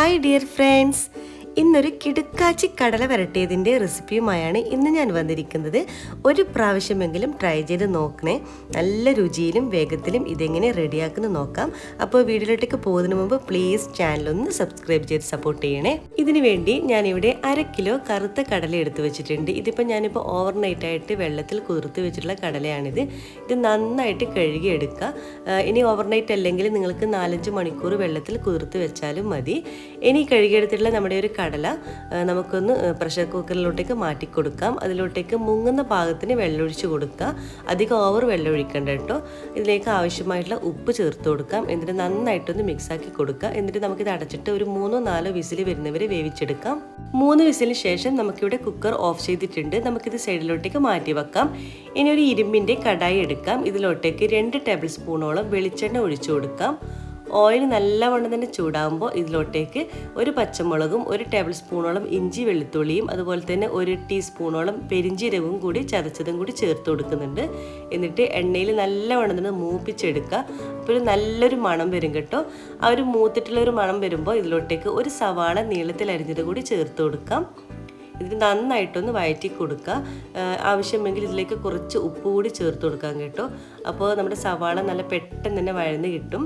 Hi dear friends, ഇന്നൊരു കിടുക്കാച്ചി കടല വരട്ടിയതിൻ്റെ റെസിപ്പിയുമായാണ് ഇന്ന് ഞാൻ വന്നിരിക്കുന്നത്. ഒരു പ്രാവശ്യമെങ്കിലും ട്രൈ ചെയ്ത് നോക്കണേ. നല്ല രുചിയിലും വേഗത്തിലും ഇതെങ്ങനെ റെഡിയാക്കുന്നു നോക്കാം. അപ്പോൾ വീഡിയോയിലേക്ക് പോകുന്നതിന് മുമ്പ് പ്ലീസ് ചാനലൊന്ന് സബ്സ്ക്രൈബ് ചെയ്ത് സപ്പോർട്ട് ചെയ്യണേ. ഇതിനു വേണ്ടി ഞാനിവിടെ 1/2 കിലോ കറുത്ത കടല എടുത്ത് വെച്ചിട്ടുണ്ട്. ഇതിപ്പോൾ ഓവർനൈറ്റ് ആയിട്ട് വെള്ളത്തിൽ കുതിർത്ത് വെച്ചിട്ടുള്ള കടലയാണിത്. ഇത് നന്നായിട്ട് കഴുകിയെടുക്കുക. ഇനി ഓവർനൈറ്റ് അല്ലെങ്കിൽ നിങ്ങൾക്ക് 4-5 മണിക്കൂർ വെള്ളത്തിൽ കുതിർത്ത് വെച്ചാലും മതി. ഇനി കഴുകിയെടുത്തിട്ടുള്ള നമ്മുടെ ഒരു കടല നമുക്കൊന്ന് പ്രഷർ കുക്കറിലോട്ടേക്ക് മാറ്റി കൊടുക്കാം. അതിലോട്ടേക്ക് മുങ്ങുന്ന പാകത്തിന് വെള്ളമൊഴിച്ച് കൊടുക്കുക. അധികം ഓവർ വെള്ളം ഒഴിക്കണ്ട കേട്ടോ. ഇതിലേക്ക് ആവശ്യമായിട്ടുള്ള ഉപ്പ് ചേർത്ത് കൊടുക്കാം. എന്നിട്ട് നന്നായിട്ടൊന്ന് മിക്സാക്കി കൊടുക്കുക. എന്നിട്ട് നമുക്കിത് അടച്ചിട്ട് ഒരു 3-4 വിസിൽ വരുന്നവരെ വേവിച്ചെടുക്കാം. 3 വിസിലിന് ശേഷം നമുക്കിവിടെ കുക്കർ ഓഫ് ചെയ്തിട്ടുണ്ട്. നമുക്കിത് സൈഡിലോട്ടേക്ക് മാറ്റി വെക്കാം. ഇനി ഒരു ഇരുമ്പിൻ്റെ കടായി എടുക്കാം. ഇതിലോട്ടേക്ക് 2 ടേബിൾ സ്പൂണോളം വെളിച്ചെണ്ണ ഒഴിച്ചു കൊടുക്കാം. ഓയിൽ നല്ലവണ്ണം തന്നെ ചൂടാകുമ്പോൾ ഇതിലോട്ടേക്ക് ഒരു പച്ചമുളകും 1 ടേബിൾ സ്പൂണോളം ഇഞ്ചി വെളുത്തുള്ളിയും അതുപോലെ തന്നെ 1 ടീസ്പൂണോളം പെരിഞ്ചീരകവും കൂടി ചതച്ചതും കൂടി ചേർത്ത് കൊടുക്കുന്നുണ്ട്. എന്നിട്ട് എണ്ണയിൽ നല്ലവണ്ണം തന്നെ മൂപ്പിച്ചെടുക്കുക. അപ്പോൾ നല്ലൊരു മണം വരും കേട്ടോ. ആ ഒരു മൂത്തിട്ടുള്ളൊരു മണം വരുമ്പോൾ ഇതിലോട്ടേക്ക് ഒരു സവാള നീളത്തിൽ അരിഞ്ഞത് കൂടി ചേർത്ത് കൊടുക്കാം. ഇത് നന്നായിട്ടൊന്ന് വഴറ്റി കൊടുക്കുക. ആവശ്യമെങ്കിൽ ഇതിലേക്ക് കുറച്ച് ഉപ്പ് കൂടി ചേർത്ത് കൊടുക്കാം കേട്ടോ. അപ്പോൾ നമ്മുടെ സവാള നല്ല പെട്ടെന്ന് തന്നെ വഴന്ന് കിട്ടും.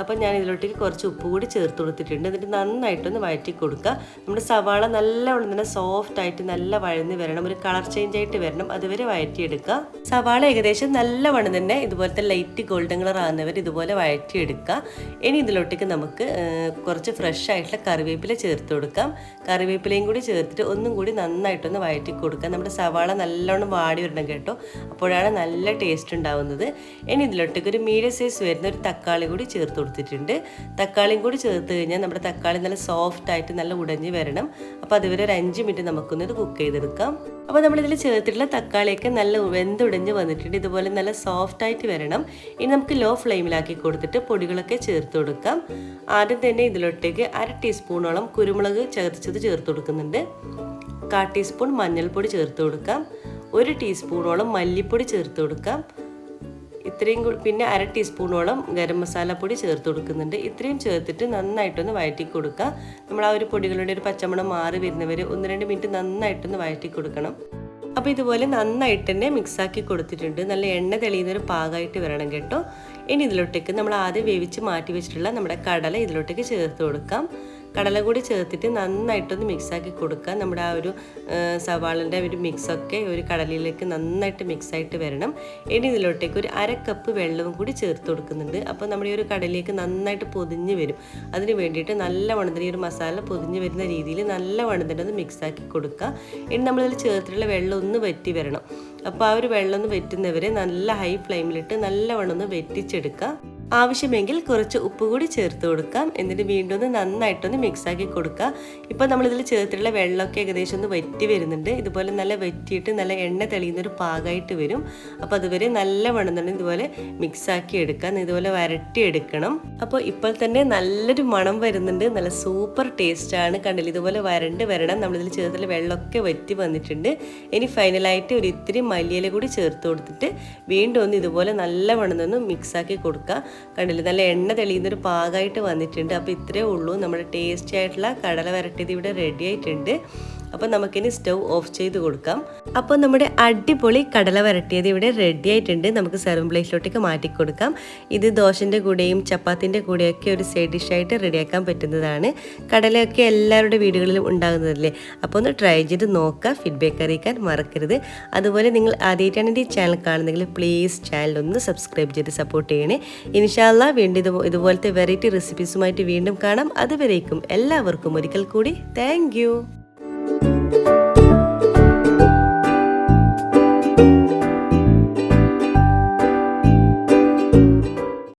അപ്പോൾ ഞാൻ ഇതിലോട്ടേക്ക് കുറച്ച് ഉപ്പ് കൂടി ചേർത്ത് കൊടുത്തിട്ടുണ്ട്. എന്നിട്ട് നന്നായിട്ടൊന്ന് വഴറ്റി കൊടുക്കുക. നമ്മുടെ സവാള നല്ലവണ്ണം തന്നെ സോഫ്റ്റ് ആയിട്ട് നല്ല വഴന്ന് വരണം. ഒരു കളർ ചേഞ്ച് ആയിട്ട് വരണം. അതുവരെ വഴറ്റിയെടുക്കുക. സവാള ഏകദേശം നല്ലവണ്ണം തന്നെ ഇതുപോലത്തെ ലൈറ്റ് ഗോൾഡൻ കളർ ആകുന്നവർ ഇതുപോലെ വഴറ്റിയെടുക്കുക. ഇനി ഇതിലോട്ടേക്ക് നമുക്ക് കുറച്ച് ഫ്രഷ് ആയിട്ടുള്ള കറിവേപ്പില ചേർത്ത് കൊടുക്കാം. കറിവേപ്പിലയും കൂടി ചേർത്തിട്ട് ഒന്നും കൂടി നന്നായിട്ടൊന്ന് വഴറ്റി കൊടുക്കുക. നമ്മുടെ സവാള നല്ലവണ്ണം വാടി വരണം കേട്ടോ. അപ്പോഴാണ് നല്ല ടേസ്റ്റ് ഉണ്ടാവുന്നത്. ഇനി ഇതിലോട്ടേക്ക് ഒരു മീഡിയം സൈസ് വരുന്ന ഒരു തക്കാളി കൂടി ചേർത്ത് കൊടുത്തിട്ടുണ്ട്. തക്കാളിയും കൂടി ചേർത്ത് കഴിഞ്ഞാൽ നമ്മുടെ തക്കാളി നല്ല സോഫ്റ്റ് ആയിട്ട് നല്ല ഉടഞ്ഞ് വരണം. അപ്പോൾ അതുവരെ ഒരു 5 മിനിറ്റ് നമുക്കൊന്നത് കുക്ക് ചെയ്തെടുക്കാം. അപ്പോൾ നമ്മളിതിൽ ചേർത്തിട്ടുള്ള തക്കാളിയൊക്കെ നല്ല വെന്തുടഞ്ഞ് വന്നിട്ടുണ്ട്. ഇതുപോലെ നല്ല സോഫ്റ്റ് ആയിട്ട് വരണം. ഇനി നമുക്ക് ലോ ഫ്ലെയിമിലാക്കി കൊടുത്തിട്ട് പൊടികളൊക്കെ ചേർത്ത് കൊടുക്കാം. ആദ്യം തന്നെ ഇതിലോട്ടേക്ക് 1/2 ടീസ്പൂണോളം കുരുമുളക് ചതച്ചത് ചേർത്ത് കൊടുക്കുന്നുണ്ട്. 1/4 ടീസ്പൂൺ മഞ്ഞൾപ്പൊടി ചേർത്ത് കൊടുക്കാം. 1 ടീസ്പൂണോളം മല്ലിപ്പൊടി ചേർത്ത് കൊടുക്കാം. ഇത്രയും പിന്നെ 1/2 ടീസ്പൂണോളം ഗരം മസാലപ്പൊടി ചേർത്ത് കൊടുക്കുന്നുണ്ട്. ഇത്രയും ചേർത്തിട്ട് നന്നായിട്ടൊന്ന് വഴറ്റി കൊടുക്കുക. നമ്മൾ ആ ഒരു പൊടികളുടെ ഒരു പച്ചമണം മാറി വരുന്നവരെ 1-2 മിനിറ്റ് നന്നായിട്ടൊന്ന് വഴറ്റി കൊടുക്കണം. അപ്പോൾ ഇതുപോലെ നന്നായിട്ട് തന്നെ മിക്സാക്കി കൊടുത്തിട്ടുണ്ട്. നല്ല എണ്ണ തെളിയുന്നൊരു പാകമായിട്ട് വരണം കേട്ടോ. ഇനി ഇതിലോട്ടേക്ക് നമ്മൾ ആദ്യം വേവിച്ച് മാറ്റി വെച്ചിട്ടുള്ള നമ്മുടെ കടല ഇതിലോട്ടേക്ക് ചേർത്ത് കൊടുക്കാം. കടല കൂടി ചേർത്തിട്ട് നന്നായിട്ടൊന്ന് മിക്സാക്കി കൊടുക്കുക. നമ്മുടെ ആ ഒരു സവാളിൻ്റെ ഒരു മിക്സൊക്കെ ഒരു കടലയിലേക്ക് നന്നായിട്ട് മിക്സായിട്ട് വരണം. ഇനി ഇതിലോട്ടേക്ക് ഒരു 1/2 കപ്പ് വെള്ളവും കൂടി ചേർത്ത് കൊടുക്കുന്നുണ്ട്. അപ്പോൾ നമ്മുടെ ഈ ഒരു കടലിലേക്ക് നന്നായിട്ട് പൊതിഞ്ഞ് വരും. അതിന് വേണ്ടിയിട്ട് നല്ല വണ്ണത്തിന് ഈ ഒരു മസാല പൊതിഞ്ഞ് വരുന്ന രീതിയിൽ നല്ല വണ്ണത്തിൻ്റെ ഒന്ന് മിക്സാക്കി കൊടുക്കുക. ഇനി നമ്മളിതിൽ ചേർത്തിട്ടുള്ള വെള്ളം ഒന്ന് വറ്റി വരണം. അപ്പോൾ ആ ഒരു വെള്ളം ഒന്ന് വറ്റുന്നവരെ നല്ല ഹൈ ഫ്ലെയിമിലിട്ട് നല്ലവണ്ണം ഒന്ന് വറ്റിച്ചെടുക്കുക. ആവശ്യമെങ്കിൽ കുറച്ച് ഉപ്പ് കൂടി ചേർത്ത് കൊടുക്കാം. എന്നിട്ട് വീണ്ടും ഒന്ന് നന്നായിട്ടൊന്ന് മിക്സാക്കി കൊടുക്കുക. ഇപ്പോൾ നമ്മളിതിൽ ചേർത്തിട്ടുള്ള വെള്ളമൊക്കെ ഏകദേശം ഒന്ന് വറ്റി വരുന്നുണ്ട്. ഇതുപോലെ നല്ല വറ്റിയിട്ട് നല്ല എണ്ണ തെളിയുന്നൊരു പാകമായിട്ട് വരും. അപ്പോൾ അതുവരെ നല്ല വണ്ണം തന്നെ ഇതുപോലെ മിക്സാക്കി എടുക്കാം. ഇതുപോലെ വരട്ടിയെടുക്കണം. അപ്പോൾ ഇപ്പോൾ തന്നെ നല്ലൊരു മണം വരുന്നുണ്ട്. നല്ല സൂപ്പർ ടേസ്റ്റാണ്. കണ്ടില്ല, ഇതുപോലെ വരണ്ട് വരണം. നമ്മളിതിൽ ചേർത്തിട്ടുള്ള വെള്ളമൊക്കെ വറ്റി വന്നിട്ടുണ്ട്. ഇനി ഫൈനലായിട്ട് ഒരു ഇത്തിരി മല്ലിയില കൂടി ചേർത്ത് കൊടുത്തിട്ട് വീണ്ടും ഒന്ന് ഇതുപോലെ നല്ല വണ്ണം ഒന്ന് മിക്സാക്കി കൊടുക്കുക. കണ്ടില്ല, നല്ല എണ്ണ തെളിയുന്നൊരു പാകമായിട്ട് വന്നിട്ടുണ്ട്. അപ്പോൾ ഇത്രയേ ഉള്ളൂ. നമ്മുടെ ടേസ്റ്റി ആയിട്ടുള്ള കടല വരട്ടിയത് ഇവിടെ റെഡി ആയിട്ടുണ്ട്. അപ്പോൾ നമുക്കിനി സ്റ്റൗ ഓഫ് ചെയ്ത് കൊടുക്കാം. അപ്പോൾ നമ്മുടെ അടിപൊളി കടല വരട്ടിയത് ഇവിടെ റെഡി ആയിട്ടുണ്ട്. നമുക്ക് സെർവിംഗ് പ്ലേറ്റിലോട്ടേക്ക് മാറ്റി കൊടുക്കാം. ഇത് ദോശൻ്റെ കൂടെയും ചപ്പാത്തിൻ്റെ കൂടെയൊക്കെ ഒരു സൈഡ് ഡിഷായിട്ട് റെഡിയാക്കാൻ പറ്റുന്നതാണ്. കടലയൊക്കെ എല്ലാവരുടെ വീടുകളിലും ഉണ്ടാകുന്നതല്ലേ. അപ്പോൾ ഒന്ന് ട്രൈ ചെയ്ത് നോക്കുക. ഫീഡ്ബാക്ക് അറിയിക്കാൻ മറക്കരുത്. അതുപോലെ നിങ്ങൾ ആദ്യമായിട്ടാണ് എൻ്റെ ഈ ചാനൽ കാണുന്നതെങ്കിൽ പ്ലീസ് ചാനലൊന്ന് സബ്സ്ക്രൈബ് ചെയ്ത് സപ്പോർട്ട് ചെയ്യണേ. ഇൻഷാ അല്ലാഹ് വീണ്ടും ഇതുപോലത്തെ വെറൈറ്റി റെസിപ്പീസുമായിട്ട് വീണ്ടും കാണാം. അതുവരേക്കും എല്ലാവർക്കും ഒരിക്കൽ കൂടി താങ്ക് യു.